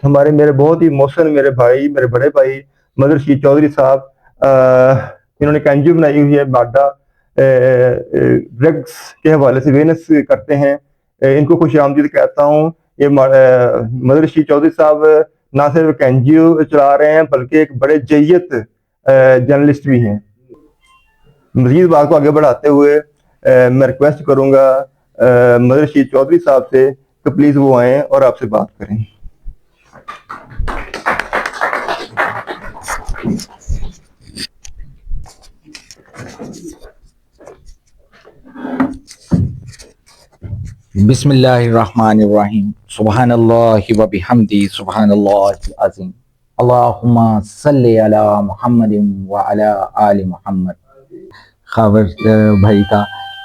ہمارے میرے بہت ہی محسن میرے بھائی، میرے بڑے بھائی مدر رشید چودھری صاحب، انہوں نے ایک NGO بنائی ہوئی ہے مادہ ڈرگس کے حوالے سے اویئرنیس کرتے ہیں. ان کو خوش آمدید کہتا ہوں. یہ مدر رشید چودھری صاحب نہ صرف ایک NGO چلا رہے ہیں بلکہ ایک بڑے جیت جرنلسٹ بھی ہیں. مزید بات کو آگے بڑھاتے ہوئے میں ریکویسٹ کروں گا مدر رشید چودھری صاحب سے کہ پلیز وہ آئیں اور آپ سے بات کریں. بسم اللہ الرحمن الرحیم. سبحان اللہ و بحمدی سبحان اللہ العظیم. اللہم صلی علی محمد و علی آل محمد. خاور بھائی کا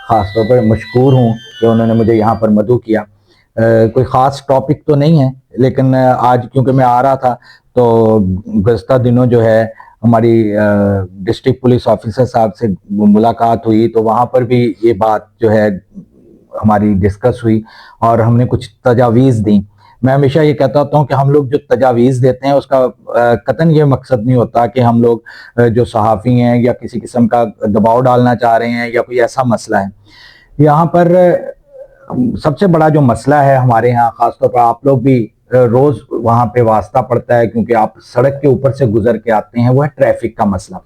خاص طور پر مشکور ہوں کہ انہوں نے مجھے یہاں پر مدعو کیا. کوئی خاص ٹاپک تو نہیں ہے، لیکن آج کیونکہ میں آ رہا تھا تو گزشتہ دنوں جو ہے ہماری ڈسٹرکٹ پولیس آفیسر صاحب سے ملاقات ہوئی، تو وہاں پر بھی یہ بات جو ہے ہماری ڈسکس ہوئی اور ہم نے کچھ تجاویز دیں. میں ہمیشہ یہ کہتا ہوتا ہوں کہ ہم لوگ جو تجاویز دیتے ہیں اس کا قطعاً یہ مقصد نہیں ہوتا کہ ہم لوگ جو صحافی ہیں یا کسی قسم کا دباؤ ڈالنا چاہ رہے ہیں یا کوئی ایسا مسئلہ ہے. یہاں پر سب سے بڑا جو مسئلہ ہے ہمارے یہاں، خاص طور پر آپ لوگ بھی روز وہاں پہ واسطہ پڑتا ہے کیونکہ آپ سڑک کے اوپر سے گزر کے آتے ہیں، وہ ہے ٹریفک کا مسئلہ.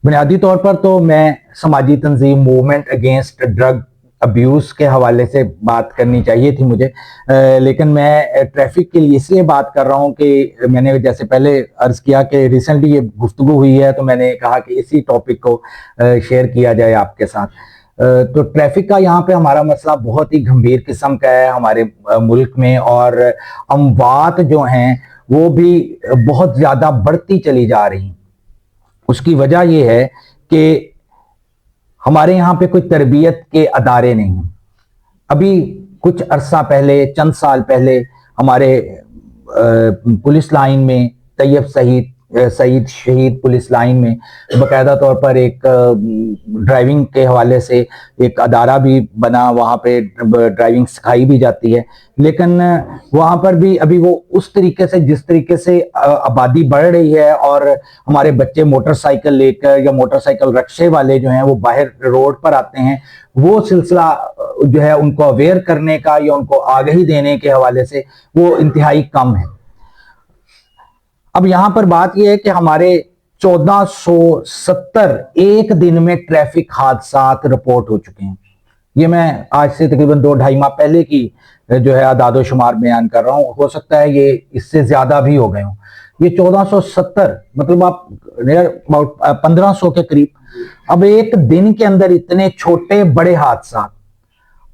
بنیادی طور پر تو میں سماجی تنظیم موومنٹ اگینسٹ ڈرگ ابیوز کے حوالے سے بات کرنی چاہیے تھی مجھے، لیکن میں ٹریفک کے لیے اس لیے بات کر رہا ہوں کہ میں نے جیسے پہلے عرض کیا کہ ریسنٹلی یہ گفتگو ہوئی ہے تو میں نے کہا کہ اسی ٹاپک کو شیئر کیا جائے آپ کے ساتھ. تو ٹریفک کا یہاں پہ ہمارا مسئلہ بہت ہی گھمبیر قسم کا ہے ہمارے ملک میں، اور اموات جو ہیں وہ بھی بہت زیادہ بڑھتی چلی جا رہی ہیں. اس کی وجہ یہ ہے کہ ہمارے یہاں پہ کوئی تربیت کے ادارے نہیں ہیں. ابھی کچھ عرصہ پہلے، چند سال پہلے، ہمارے پولیس لائن میں طیب سعید شہید پولیس لائن میں باقاعدہ طور پر ایک ڈرائیونگ کے حوالے سے ایک ادارہ بھی بنا، وہاں پہ ڈرائیونگ سکھائی بھی جاتی ہے. لیکن وہاں پر بھی ابھی وہ اس طریقے سے جس طریقے سے آبادی بڑھ رہی ہے اور ہمارے بچے موٹر سائیکل لے کر یا موٹر سائیکل رکشے والے جو ہیں وہ باہر روڈ پر آتے ہیں، وہ سلسلہ جو ہے ان کو اویئر کرنے کا یا ان کو آگہی دینے کے حوالے سے وہ انتہائی کم ہے. اب یہاں پر بات یہ ہے کہ ہمارے 1470 ایک دن میں ٹریفک حادثات رپورٹ ہو چکے ہیں. یہ میں آج سے تقریباً 2-2.5 ماہ پہلے کی جو ہے اعداد و شمار بیان کر رہا ہوں، ہو سکتا ہے یہ اس سے زیادہ بھی ہو گئے ہوں. یہ 1470 مطلب آپ 1500 کے قریب. اب ایک دن کے اندر اتنے چھوٹے بڑے حادثات،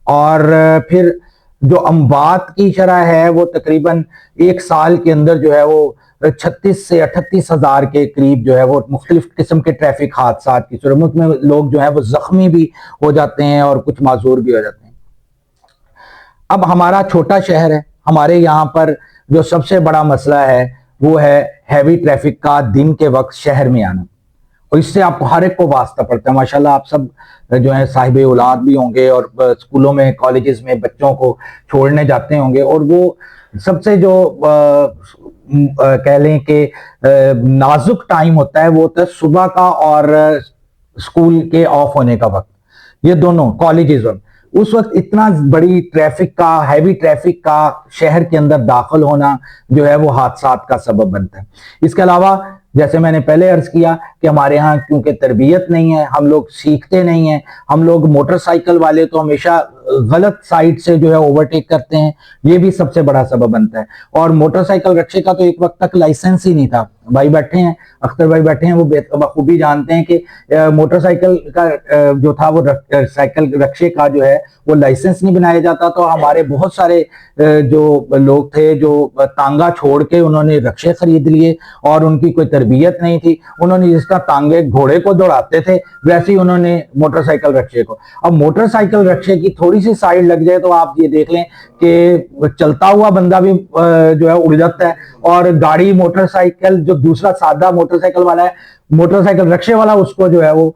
اور پھر جو اموات کی شرح ہے وہ تقریباً ایک سال کے اندر جو ہے وہ 36 سے 38 ہزار کے قریب جو ہے وہ مختلف قسم کے ٹریفک حادثات کی صورت میں لوگ جو ہے وہ زخمی بھی ہو جاتے ہیں اور کچھ معذور بھی ہو جاتے ہیں. اب ہمارا چھوٹا شہر ہے، ہمارے یہاں پر جو سب سے بڑا مسئلہ ہے وہ ہے ہیوی ٹریفک کا دن کے وقت شہر میں آنا، اور اس سے آپ کو ہر ایک کو واسطہ پڑتا ہے. ماشاءاللہ آپ سب جو ہیں صاحب اولاد بھی ہوں گے اور اسکولوں میں کالجز میں بچوں کو چھوڑنے جاتے ہوں گے، اور وہ سب سے جو کہہ لیں کہ نازک ٹائم ہوتا ہے وہ ہوتا ہے صبح کا اور اسکول کے آف ہونے کا وقت. یہ دونوں کالجز اس وقت اتنا بڑی ٹریفک کا ہیوی ٹریفک کا شہر کے اندر داخل ہونا جو ہے وہ حادثات کا سبب بنتا ہے. اس کے علاوہ جیسے میں نے پہلے عرض کیا کہ ہمارے ہاں کیونکہ تربیت نہیں ہے، ہم لوگ سیکھتے نہیں ہیں، ہم لوگ موٹر سائیکل والے تو ہمیشہ غلط سائڈ سے جو ہے اوورٹیک کرتے ہیں، یہ بھی سب سے بڑا سبب بنتا ہے. اور موٹر سائیکل رکشے کا تو ایک وقت تک لائسنس ہی نہیں تھا. بھائی بیٹھے ہیں، اختر بھائی بیٹھے ہیں، وہ بخوبی جانتے ہیں کہ موٹر سائیکل کا جو تھا وہ سائیکل رکشے کا جو ہے وہ لائسنس نہیں بنایا جاتا. تو ہمارے بہت سارے جو لوگ تھے جو تانگا چھوڑ کے انہوں نے رکشے خرید لیے، اور ان کی کوئی تربیت نہیں تھی. انہوں نے جس کا تانگے گھوڑے کو دوڑاتے تھے ویسے ہی انہوں نے موٹر سائیکل رکشے کو. اب موٹر سائیکل رکشے کی تھوڑی سی سائیڈ لگ جائے تو آپ یہ دیکھ لیں کہ چلتا ہوا بندہ بھی جو ہے اڑ جاتا ہے، اور گاڑی موٹر سائیکل جو دوسرا سادہ موٹر سائیکل والا ہے، موٹر سائیکل رکشے والا اس کو جو ہے وہ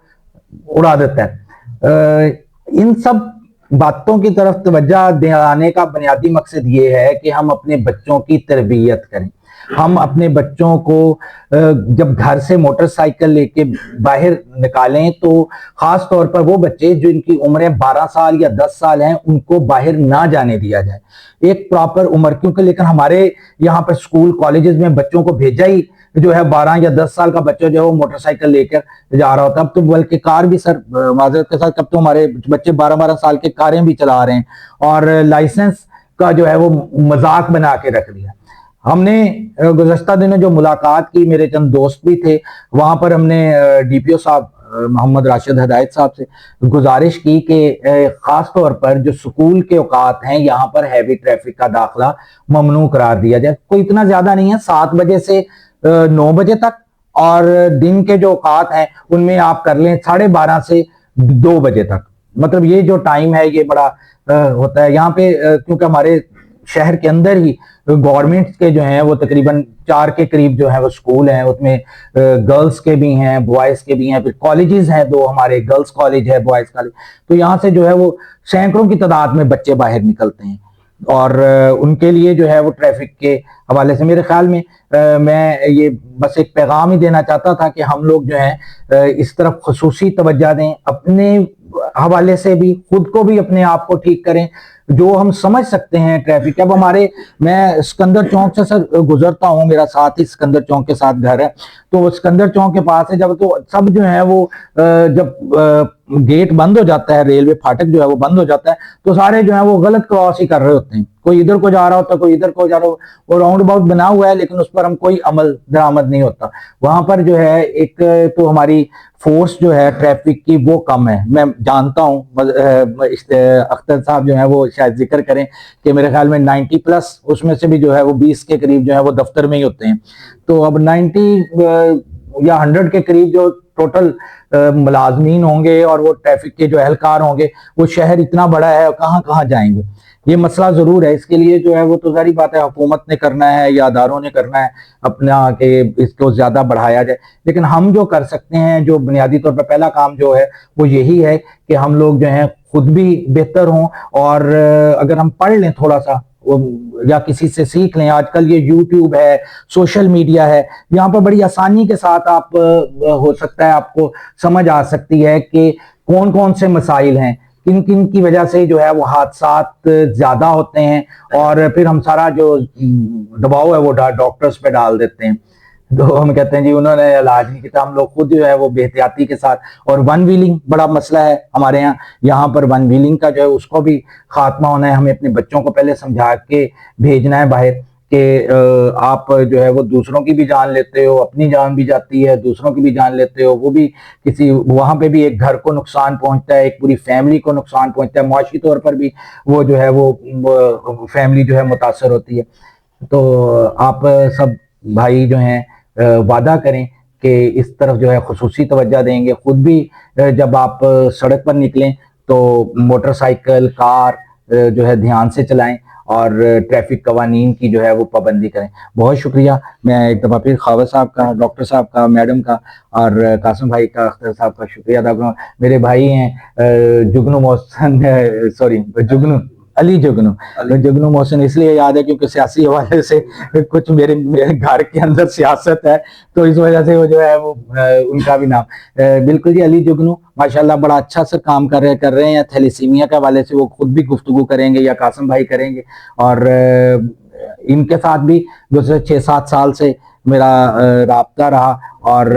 اڑا دیتا ہے. ان سب बातों की तरफ तवज्जो दिलाने का बुनियादी मकसद ये है कि हम अपने बच्चों की तरबियत करें। हम अपने बच्चों को जब घर से मोटरसाइकिल लेके बाहर निकालें तो खास तौर पर वो बच्चे जिनकी उम्रें 12 साल या 10 साल हैं उनको बाहर ना जाने दिया जाए, एक प्रॉपर उम्र, क्योंकि लेकिन हमारे यहाँ पर स्कूल कॉलेजेस में बच्चों को भेजा ही जो है 12 या 10 साल का बच्चा जो है वो मोटरसाइकिल लेकर जा रहा होता है। अब तो बल्कि कार भी सर माजरत के साथ अब तो हमारे बच्चे 12-12 साल के कारें भी चला रहे हैं और लाइसेंस का जो है वो मजाक बना के रख दिया। हमने गुज़श्ता दिनों जो मुलाकात की, मेरे चंद दोस्त भी थे, वहां पर हमने डीपीओ साहब मोहम्मद राशिद हदायत साहब से गुजारिश की कि खास तौर पर जो स्कूल के औकात हैं यहाँ पर हैवी ट्रैफिक का दाखिला ममनू करार दिया जाए। कोई इतना ज्यादा नहीं है, 7 बजे से 9 बजे तक, और दिन के जो औकात हैं उनमें आप कर लें 12:30 से 2 बजे तक। मतलब ये जो टाइम है ये बड़ा होता है यहाँ पे, क्योंकि हमारे शहर के अंदर ही गवर्नमेंट के जो हैं वो तकरीबन 4 के करीब जो है वो स्कूल हैं, उसमें गर्ल्स के भी हैं, बॉयज के भी हैं, फिर कॉलेजेस हैं 2 हमारे, गर्ल्स कॉलेज है, बॉयज कॉलेज। तो यहाँ से जो है वो सैकड़ों की तादाद में बच्चे बाहर निकलते हैं और उनके लिए जो है वो ट्रैफिक के हवाले से मेरे ख्याल में मैं ये बस एक पैगाम ही देना चाहता था कि हम लोग जो है इस तरफ खुसूसी तवज्जो दें, अपने हवाले से भी, खुद को भी, अपने आप को ठीक करें जो हम समझ सकते हैं ट्रैफिक। अब हमारे, मैं सिकंदर चौक से सर गुजरता हूँ, मेरा साथ ही सिकंदर चौक के साथ घर है, तो सिकंदर चौक के पास है जब, तो सब जो है वो जब गेट बंद हो जाता है, रेलवे फाटक जो है वो बंद हो जाता है, तो सारे जो है वो गलत क्रॉस ही कर रहे होते हैं, कोई इधर को जा रहा होता है, कोई इधर को जा रहा हो, वो राउंड अबाउट बना हुआ है लेकिन उस पर हम कोई अमल दरामद नहीं होता। वहां पर जो है एक तो हमारी फोर्स जो है ट्रैफिक की वो कम है, मैं जानता हूँ। अख्तर साहब जो है वो शायद जिक्र करें कि मेरे ख्याल में 90+, उसमें से भी जो है वो 20 के करीब जो है वो दफ्तर में ही होते हैं। तो अब 90 या 100 के करीब जो टोटल मुलाजमीन होंगे और वो ट्रैफिक के जो एहलकार होंगे, वो शहर इतना बड़ा है, कहाँ कहाँ जाएंगे। ये मसला जरूर है, इसके लिए जो है वो तो सारी बात है हुकूमत ने करना है या अदारों ने करना है अपना कि इसको ज्यादा बढ़ाया जाए। लेकिन हम जो कर सकते हैं, जो बुनियादी तौर पर पहला काम जो है वो यही है कि हम लोग जो है खुद भी बेहतर हों, और अगर हम पढ़ लें थोड़ा सा या किसी से सीख लें। आजकल ये यूट्यूब है, सोशल मीडिया है, यहाँ पर बड़ी आसानी के साथ आप हो सकता है आपको समझ आ सकती है कि कौन कौन से मसाइल हैं, किन किन की वजह से जो है वो हादसात ज्यादा होते हैं, और फिर हम सारा जो दबाव है वो डॉक्टर्स पे डाल देते हैं। तो हम कहते हैं जी उन्होंने इलाज नहीं किया, हम लोग खुद जो है वो बेहतियाती के साथ। और वन व्हीलिंग बड़ा मसला है हमारे यहाँ पर वन व्हीलिंग का जो है उसको भी खात्मा होना है। हमें अपने बच्चों को पहले समझा के भेजना है बाहर कि आप जो है वो दूसरों की भी जान लेते हो, अपनी जान भी जाती है, दूसरों की भी जान लेते हो, वो भी किसी, वहां पे भी एक घर को नुकसान पहुंचता है, एक पूरी फैमिली को नुकसान पहुंचता है, मुआशी तौर पर भी वो जो है वो फैमिली जो है मुतासर होती है। तो आप सब भाई जो हैं वादा करें कि इस तरफ जो है खुसूसी तवज्जो देंगे, खुद भी जब आप सड़क पर निकलें तो मोटरसाइकिल, कार जो है ध्यान से चलाएं और ट्रैफिक कवानीन की जो है वो पाबंदी करें। बहुत शुक्रिया, मैं एक दफ़ा फिर खावर साहब का, डॉक्टर साहब का, मैडम का और कासिम भाई का, अख्तर साहब का शुक्रिया अदा करूँ। मेरे भाई हैं जुगनू मोहसिन, सॉरी जुगनू अली जुगनू मोहसिन इसलिए याद है क्योंकि सियासी हवाले से कुछ मेरे घर के अंदर सियासत है, तो इस वजह से वो जो है वो उनका भी नाम बिल्कुल जी अली जुगनू माशाल्लाह बड़ा अच्छा सा काम कर रहे हैं। थैलेसीमिया के हवाले से वो खुद भी गुफ्तगू करेंगे या कासिम भाई करेंगे, और इनके साथ भी दूसरे 6-7 साल से मेरा राब्ता रहा। और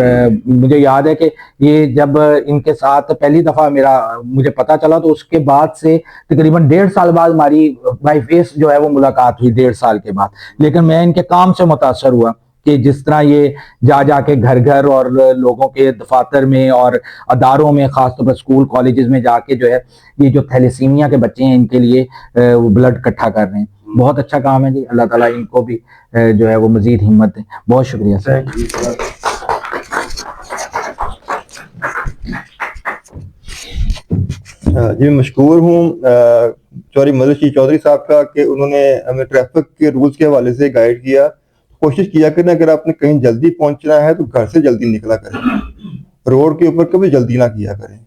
मुझे याद है कि ये जब इनके साथ पहली दफा मुझे पता चला, तो उसके बाद से तकरीबन 1.5 साल बाद हमारी बाई फेस जो है वो मुलाकात हुई, 1.5 साल के बाद। लेकिन मैं इनके काम से मुतासर हुआ कि जिस तरह ये जाके घर और लोगों के दफातर में और अदारों में, खासतौर पर स्कूल कॉलेजेस में जाके जो है ये जो थैलेसीमिया के बच्चे हैं इनके लिए वो ब्लड इकट्ठा कर रहे हैं। बहुत अच्छा काम है जी, अल्लाह ताला इनको भी जो है वो मजीद हिम्मत दे। बहुत शुक्रिया सर। जी मशकूर हूँ चौधरी मदरशी चौधरी साहब का कि उन्होंने हमें ट्रैफिक के रूल्स के हवाले से गाइड किया। कोशिश किया करें अगर आपने कहीं जल्दी पहुंचना है तो घर से जल्दी निकला करें, रोड के ऊपर कभी जल्दी ना किया करें।